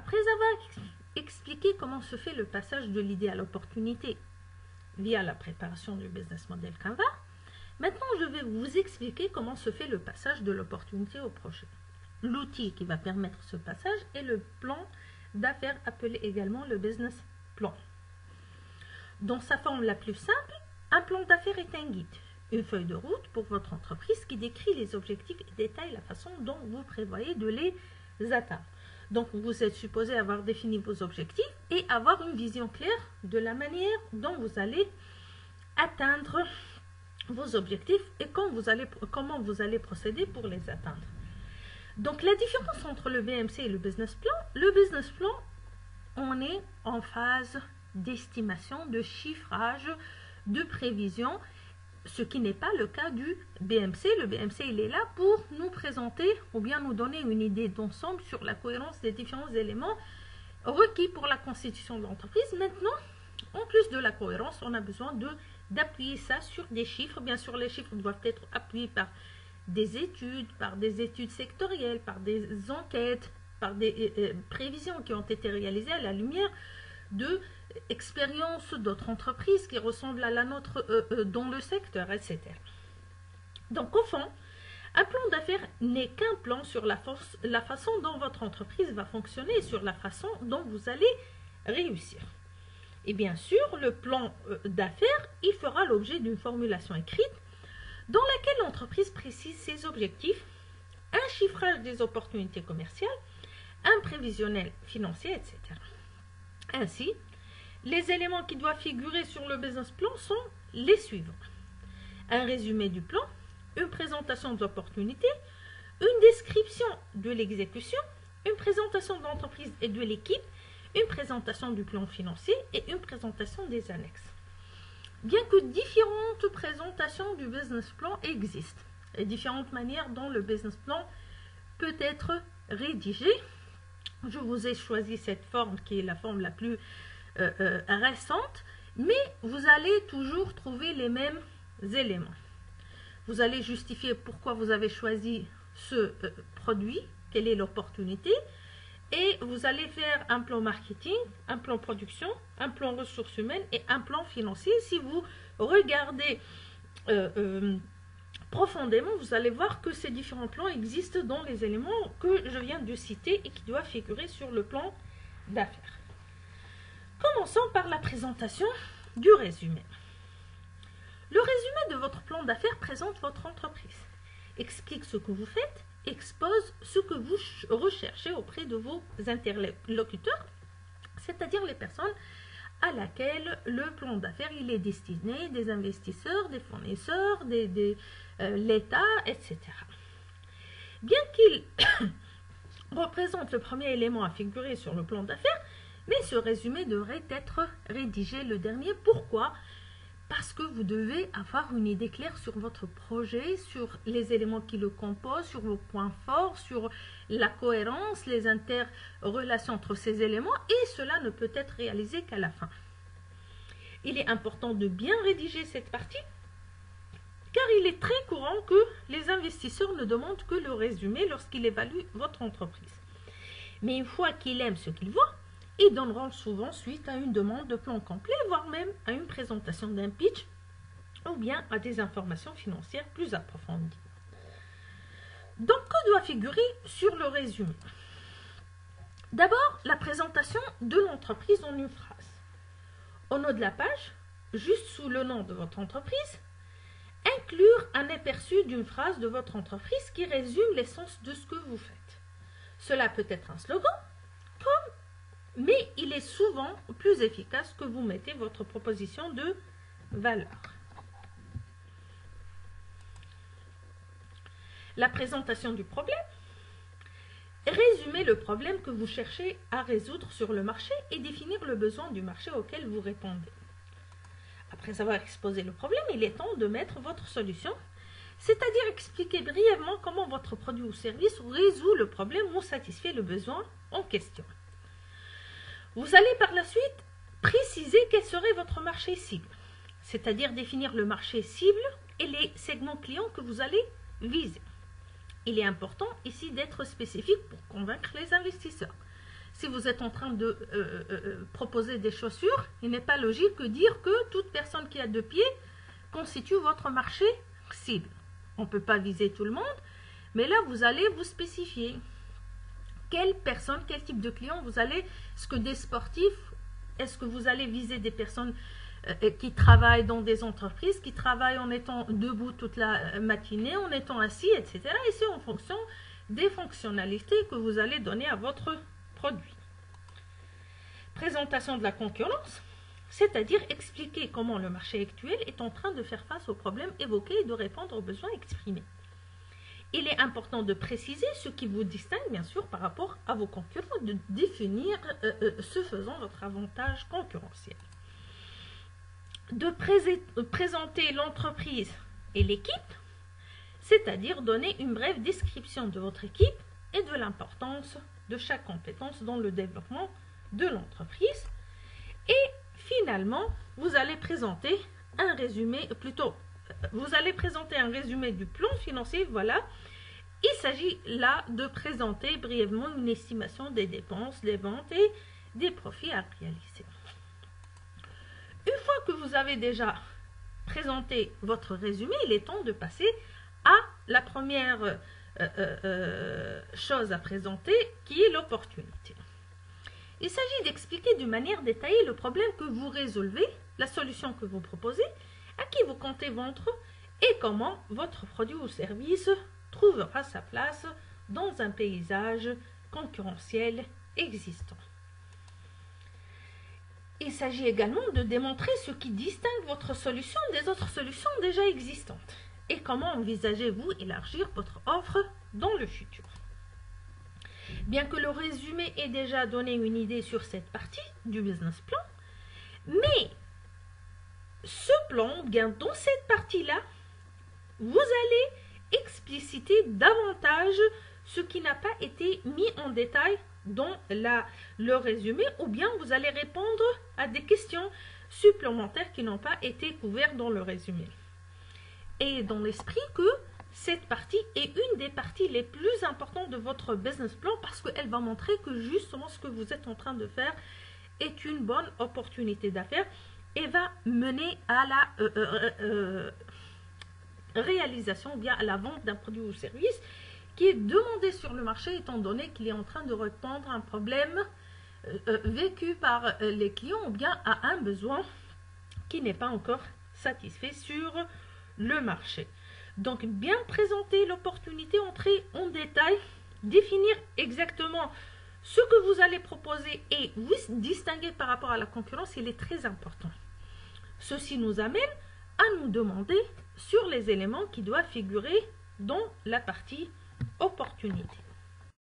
Après avoir expliqué comment se fait le passage de l'idée à l'opportunité via la préparation du business model Canva, maintenant je vais vous expliquer comment se fait le passage de l'opportunité au projet. L'outil qui va permettre ce passage est le plan d'affaires, appelé également le business plan. Dans sa forme la plus simple, un plan d'affaires est un guide, une feuille de route pour votre entreprise qui décrit les objectifs et détaille la façon dont vous prévoyez de les atteindre. Donc, vous êtes supposé avoir défini vos objectifs et avoir une vision claire de la manière dont vous allez atteindre vos objectifs et comment vous allez procéder pour les atteindre. Donc, la différence entre le BMC et le business plan, on est en phase d'estimation, de chiffrage, de prévision, ce qui n'est pas le cas du BMC. Le BMC, il est là pour nous présenter ou bien nous donner une idée d'ensemble sur la cohérence des différents éléments requis pour la constitution de l'entreprise. Maintenant, en plus de la cohérence, on a besoin d'appuyer ça sur des chiffres. Bien sûr, les chiffres doivent être appuyés par des études sectorielles, par des enquêtes, par des prévisions qui ont été réalisées à la lumière de expériences d'autres entreprises qui ressemblent à la nôtre dans le secteur, etc. Donc, au fond, un plan d'affaires n'est qu'un plan sur la façon dont votre entreprise va fonctionner et sur la façon dont vous allez réussir. Et bien sûr, le plan d'affaires, il fera l'objet d'une formulation écrite dans laquelle l'entreprise précise ses objectifs, un chiffrage des opportunités commerciales, un prévisionnel financier, etc. Ainsi, les éléments qui doivent figurer sur le business plan sont les suivants. Un résumé du plan, une présentation de l'opportunité, une description de l'exécution, une présentation de l'entreprise et de l'équipe, une présentation du plan financier et une présentation des annexes. Bien que différentes présentations du business plan existent, et différentes manières dont le business plan peut être rédigé, je vous ai choisi cette forme qui est la forme la plus récente, mais vous allez toujours trouver les mêmes éléments. Vous allez justifier pourquoi vous avez choisi ce produit, quelle est l'opportunité, et vous allez faire un plan marketing, un plan production, un plan ressources humaines et un plan financier. Si vous regardez profondément, vous allez voir que ces différents plans existent dans les éléments que je viens de citer et qui doivent figurer sur le plan d'affaires. Commençons par la présentation du résumé. Le résumé de votre plan d'affaires présente votre entreprise, explique ce que vous faites, expose ce que vous recherchez auprès de vos interlocuteurs, c'est-à-dire les personnes à laquelle le plan d'affaires il est destiné, des investisseurs, des fournisseurs, l'État, etc. Bien qu'il représente le premier élément à figurer sur le plan d'affaires, mais ce résumé devrait être rédigé le dernier. Pourquoi ? Parce que vous devez avoir une idée claire sur votre projet, sur les éléments qui le composent, sur vos points forts, sur la cohérence, les interrelations entre ces éléments, et cela ne peut être réalisé qu'à la fin. Il est important de bien rédiger cette partie, car il est très courant que les investisseurs ne demandent que le résumé lorsqu'ils évaluent votre entreprise. Mais une fois qu'ils aiment ce qu'ils voient, ils donneront souvent suite à une demande de plan complet, voire même à une présentation d'un pitch ou bien à des informations financières plus approfondies. Donc, que doit figurer sur le résumé? D'abord, la présentation de l'entreprise en une phrase. Au nom de la page, juste sous le nom de votre entreprise, inclure un aperçu d'une phrase de votre entreprise qui résume l'essence de ce que vous faites. Cela peut être un slogan, mais il est souvent plus efficace que vous mettez votre proposition de valeur. La présentation du problème. Résumez le problème que vous cherchez à résoudre sur le marché et définir le besoin du marché auquel vous répondez. Après avoir exposé le problème, il est temps de mettre votre solution, c'est-à-dire expliquer brièvement comment votre produit ou service résout le problème ou satisfait le besoin en question. Vous allez par la suite préciser quel serait votre marché cible, c'est-à-dire définir le marché cible et les segments clients que vous allez viser. Il est important ici d'être spécifique pour convaincre les investisseurs. Si vous êtes en train de proposer des chaussures, il n'est pas logique de dire que toute personne qui a 2 pieds constitue votre marché cible. On ne peut pas viser tout le monde, mais là, vous allez vous spécifier. Quelle personne, quel type de client vous allez, est-ce que des sportifs, est-ce que vous allez viser des personnes qui travaillent dans des entreprises, qui travaillent en étant debout toute la matinée, en étant assis, etc. Et c'est en fonction des fonctionnalités que vous allez donner à votre produit. Présentation de la concurrence, c'est-à-dire expliquer comment le marché actuel est en train de faire face aux problèmes évoqués et de répondre aux besoins exprimés. Il est important de préciser ce qui vous distingue, bien sûr, par rapport à vos concurrents, de définir, ce faisant, votre avantage concurrentiel. De présenter l'entreprise et l'équipe, c'est-à-dire donner une brève description de votre équipe et de l'importance de chaque compétence dans le développement de l'entreprise. Et finalement, vous allez présenter un résumé, vous allez présenter un résumé du plan financier, voilà. Il s'agit là de présenter brièvement une estimation des dépenses, des ventes et des profits à réaliser. Une fois que vous avez déjà présenté votre résumé, il est temps de passer à la première chose à présenter, qui est l'opportunité. Il s'agit d'expliquer d'une manière détaillée le problème que vous résolvez, la solution que vous proposez, à qui vous comptez vendre et comment votre produit ou service trouvera sa place dans un paysage concurrentiel existant. Il s'agit également de démontrer ce qui distingue votre solution des autres solutions déjà existantes et comment envisagez-vous élargir votre offre dans le futur. Bien que le résumé ait déjà donné une idée sur cette partie du business plan, mais ce plan, bien dans cette partie-là, vous allez expliciter davantage ce qui n'a pas été mis en détail dans le résumé, ou bien vous allez répondre à des questions supplémentaires qui n'ont pas été couvertes dans le résumé. Et dans l'esprit que cette partie est une des parties les plus importantes de votre business plan parce qu'elle va montrer que justement ce que vous êtes en train de faire est une bonne opportunité d'affaires et va mener à la réalisation ou bien à la vente d'un produit ou service qui est demandé sur le marché étant donné qu'il est en train de répondre à un problème vécu par les clients ou bien à un besoin qui n'est pas encore satisfait sur le marché. Donc, bien présenter l'opportunité, entrer en détail, définir exactement ce que vous allez proposer et vous distinguer par rapport à la concurrence, il est très important. Ceci nous amène à nous demander sur les éléments qui doivent figurer dans la partie opportunité.